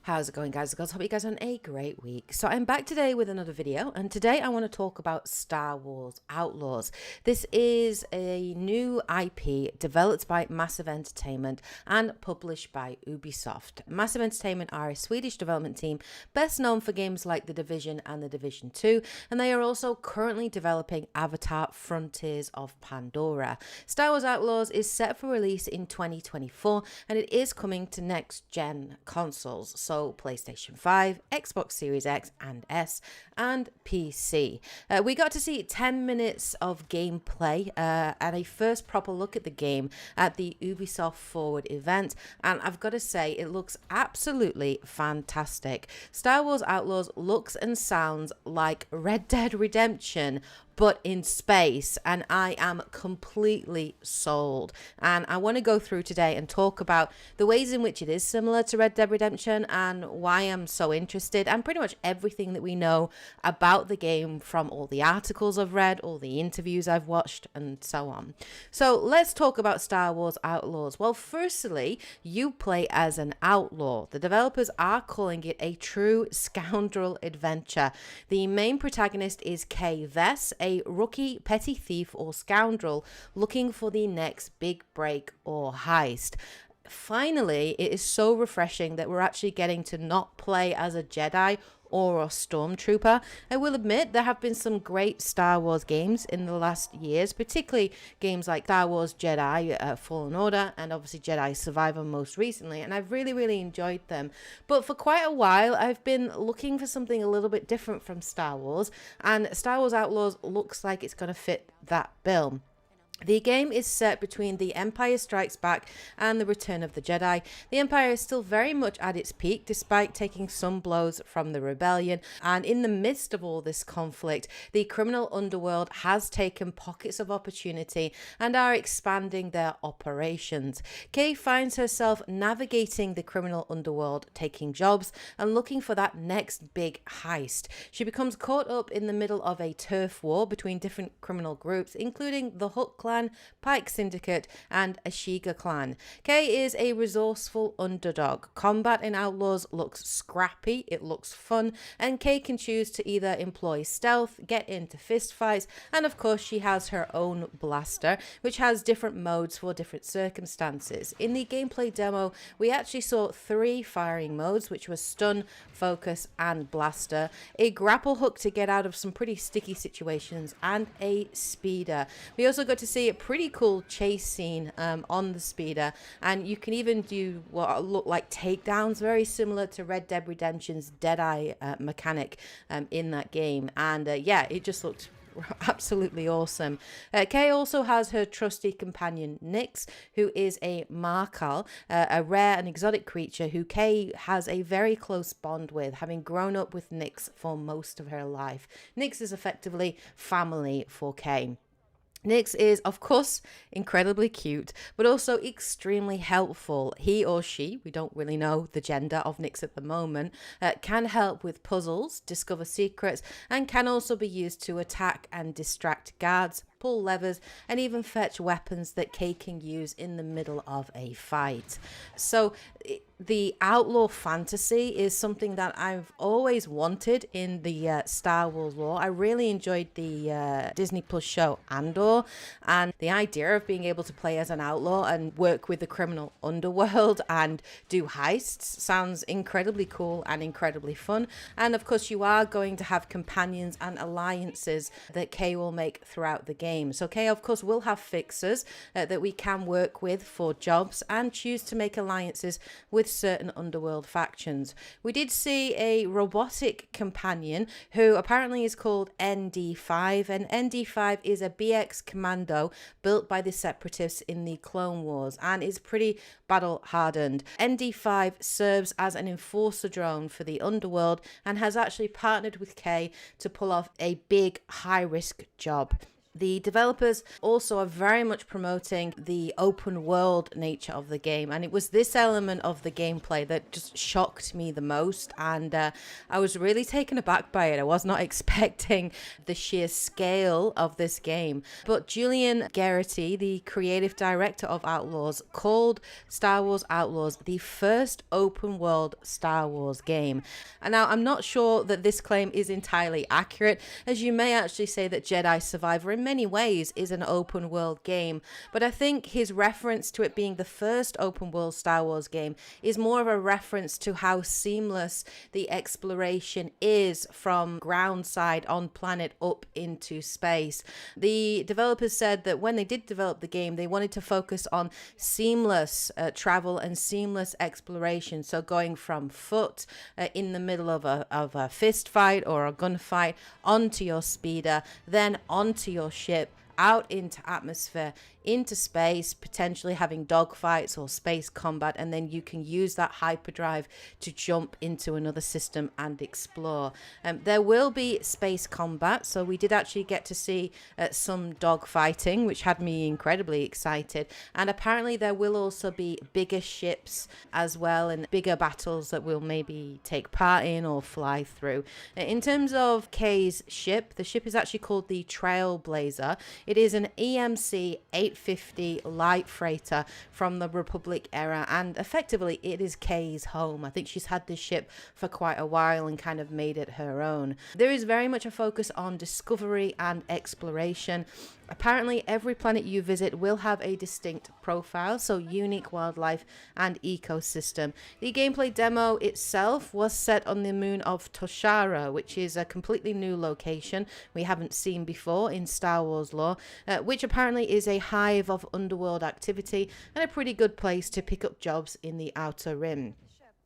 How's it going, guys? I hope you guys are on a great week. So I'm back today with another video, and today I want to talk about Star Wars Outlaws. This is a new IP developed by Massive Entertainment and published by Ubisoft. Massive Entertainment are a Swedish development team best known for games like The Division and The Division 2, and they are also currently developing Avatar: Frontiers of Pandora. Star Wars Outlaws is set for release in 2024, and it is coming to next-gen consoles. So PlayStation 5, Xbox Series X and S, and PC. We got to see 10 minutes of gameplay and a first proper look at the game at the Ubisoft Forward event, and I've got to say it looks absolutely fantastic. Star Wars Outlaws looks and sounds like Red Dead Redemption, but in space, and I am completely sold. And I want to go through today and talk about the ways in which it is similar to Red Dead Redemption and why I'm so interested, and pretty much everything that we know about the game from all the articles I've read, all the interviews I've watched, and so on. So let's talk about Star Wars Outlaws. Well, firstly, you play as an outlaw. The developers are calling it a true scoundrel adventure. The main protagonist is Kay Vess, a rookie petty thief or scoundrel looking for the next big break or heist. Finally, it is so refreshing that we're actually getting to not play as a Jedi or a stormtrooper. I will admit there have been some great Star Wars games in the last years, particularly games like Star Wars Jedi Fallen Order and obviously Jedi Survivor most recently, and I've really enjoyed them. But for quite a while I've been looking for something a little bit different from Star Wars, and Star Wars Outlaws looks like it's going to fit that bill. The game is set between The Empire Strikes Back and The Return of the Jedi. The Empire is still very much at its peak, despite taking some blows from the rebellion. And in the midst of all this conflict, the criminal underworld has taken pockets of opportunity and are expanding their operations. Kay finds herself navigating the criminal underworld, taking jobs and looking for that next big heist. She becomes caught up in the middle of a turf war between different criminal groups, including the Hook Clan, Pike Syndicate, and Ashiga Clan. Kay is a resourceful underdog. Combat in Outlaws looks scrappy, it looks fun, and Kay can choose to either employ stealth, get into fistfights, and of course she has her own blaster, which has different modes for different circumstances. In the gameplay demo, we actually saw 3 firing modes, which were stun, focus, and blaster, a grapple hook to get out of some pretty sticky situations, and a speeder. We also got to see a pretty cool chase scene on the speeder, and you can even do what look like takedowns, very similar to Red Dead Redemption's Deadeye mechanic in that game. And yeah, it just looked absolutely awesome. Kay also has her trusty companion Nyx, who is a Markal, a rare and exotic creature who Kay has a very close bond with, having grown up with Nyx for most of her life. Nyx is effectively family for Kay. Nyx is, of course, incredibly cute, but also extremely helpful. He or she, we don't really know the gender of Nyx at the moment, can help with puzzles, discover secrets, and can also be used to attack and distract guards, pull levers, and even fetch weapons that Kay can use in the middle of a fight. So the outlaw fantasy is something that I've always wanted in the Star Wars lore. I really enjoyed the Disney Plus show Andor, and the idea of being able to play as an outlaw and work with the criminal underworld and do heists sounds incredibly cool and incredibly fun. And of course you are going to have companions and alliances that Kay will make throughout the game. So Kay of course will have fixers that we can work with for jobs and choose to make alliances with certain underworld factions. We did see a robotic companion who apparently is called ND5, and ND5 is a BX commando built by the Separatists in the Clone Wars and is pretty battle hardened. ND5 serves as an enforcer drone for the underworld and has actually partnered with Kay to pull off a big high risk job. The developers also are very much promoting the open world nature of the game, and it was this element of the gameplay that just shocked me the most, and I was really taken aback by it. I was not expecting the sheer scale of this game. But Julian Garrity, the creative director of Outlaws, called Star Wars Outlaws the first open world Star Wars game. And now I'm not sure that this claim is entirely accurate, as you may actually say that Jedi Survivor in many ways is an open world game, but I think his reference to it being the first open world Star Wars game is more of a reference to how seamless the exploration is from ground side on planet up into space. The developers said that when they did develop the game, they wanted to focus on seamless travel and seamless exploration, so going from foot in the middle of a fist fight or a gunfight onto your speeder, then onto your ship, out into atmosphere, into space, potentially having dogfights or space combat, and then you can use that hyperdrive to jump into another system and explore. There will be space combat, so we did actually get to see some dogfighting, which had me incredibly excited, and apparently there will also be bigger ships as well and bigger battles that we'll maybe take part in or fly through. In terms of Kay's ship, the ship is actually called the Trailblazer. It is an EMC 850 light freighter from the Republic era, and effectively it is Kay's home. I think she's had this ship for quite a while and kind of made it her own. There is very much a focus on discovery and exploration. Apparently every planet you visit will have a distinct profile, so unique wildlife and ecosystem. The gameplay demo itself was set on the moon of Toshara, which is a completely new location we haven't seen before in Star Wars lore, which apparently is a hive of underworld activity and a pretty good place to pick up jobs in the Outer Rim.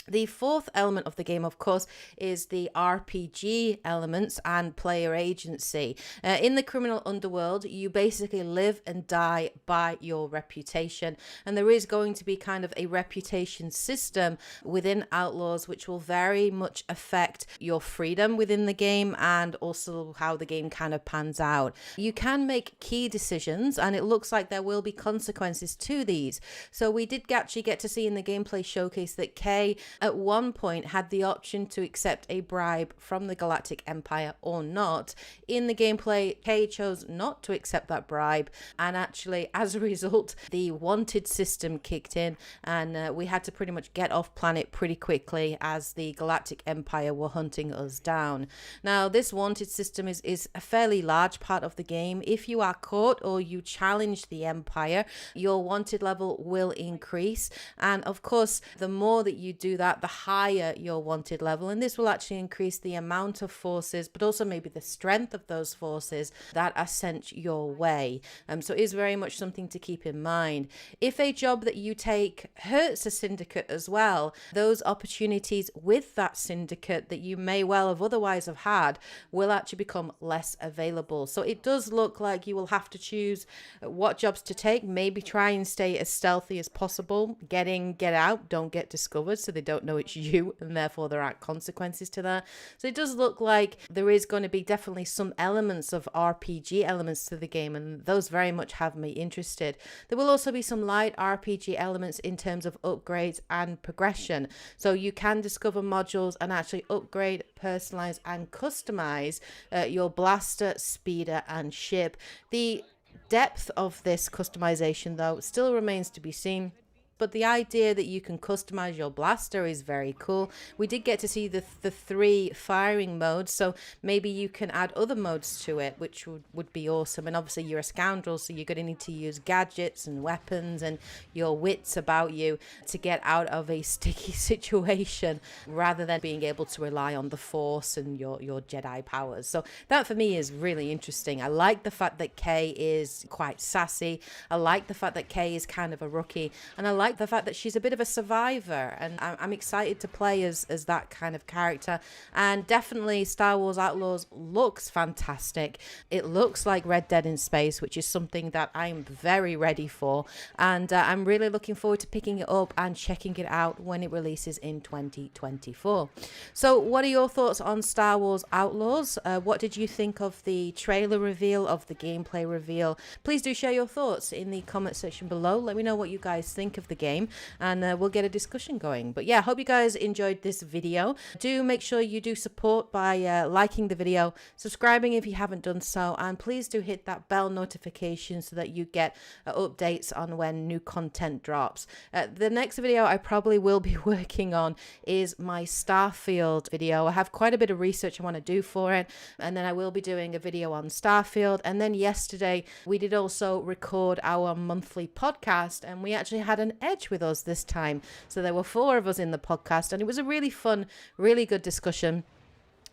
The fourth element of the game, of course, is the RPG elements and player agency. In the criminal underworld, you basically live and die by your reputation. And there is going to be kind of a reputation system within Outlaws, which will very much affect your freedom within the game and also how the game kind of pans out. You can make key decisions, and it looks like there will be consequences to these. So we did actually get to see in the gameplay showcase that Kay at one point had the option to accept a bribe from the Galactic Empire or not. In the gameplay, Kay chose not to accept that bribe, and actually as a result the wanted system kicked in, and we had to pretty much get off planet pretty quickly as the Galactic Empire were hunting us down. Now this wanted system is a fairly large part of the game. If you are caught or you challenge the Empire, your wanted level will increase, and of course the more that you do that, the higher your wanted level, and this will actually increase the amount of forces but also maybe the strength of those forces that are sent your way. So it is very much something to keep in mind. If a job that you take hurts a syndicate as well, those opportunities with that syndicate that you may well have otherwise have had will actually become less available. So it does look like you will have to choose what jobs to take, maybe try and stay as stealthy as possible, get out, don't get discovered so they don't know it's you, and therefore there aren't consequences to that. So it does look like there is going to be definitely some elements of RPG elements to the game, and those very much have me interested. There will also be some light RPG elements in terms of upgrades and progression, so you can discover modules and actually upgrade, personalize and customize your blaster, speeder and ship. The depth of this customization though still remains to be seen, but the idea that you can customize your blaster is very cool. We did get to see the three firing modes, so maybe you can add other modes to it, which would be awesome. And obviously you're a scoundrel, so you're going to need to use gadgets and weapons and your wits about you to get out of a sticky situation, rather than being able to rely on the Force and your Jedi powers. So that for me is really interesting. I like the fact that Kay is quite sassy. I like the fact that Kay is kind of a rookie, and I like like the fact that she's a bit of a survivor, and I'm excited to play as that kind of character. And definitely Star Wars Outlaws looks fantastic. It looks like Red Dead in space, which is something that I'm very ready for, and I'm really looking forward to picking it up and checking it out when it releases in 2024. So what are your thoughts on Star Wars Outlaws? What did you think of the trailer reveal, of the gameplay reveal? Please do share your thoughts in the comment section below. Let me know what you guys think of the game, and we'll get a discussion going. But yeah, hope you guys enjoyed this video. Do make sure you do support by liking the video, subscribing if you haven't done so, and please do hit that bell notification so that you get updates on when new content drops. The next video I probably will be working on is my Starfield video. I have quite a bit of research I want to do for it, and then I will be doing a video on Starfield. And then yesterday we did also record our monthly podcast, and we actually had an Edge with us this time. So there were 4 of us in the podcast, and it was a really fun, really good discussion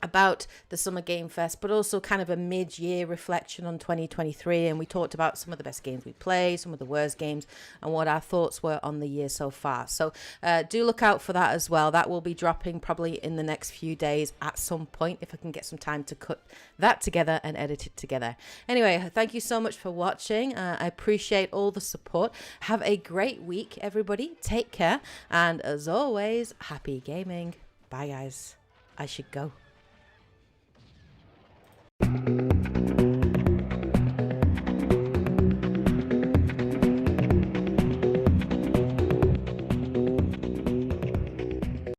about the Summer Game Fest, but also kind of a mid-year reflection on 2023. And we talked about some of the best games we played, some of the worst games, and what our thoughts were on the year so far. So do look out for that as well. That will be dropping probably in the next few days at some point, if I can get some time to cut that together and edit it together. Anyway, thank you so much for watching. I appreciate all the support. Have a great week, everybody. Take care. And as always, happy gaming. Bye, guys. I should go.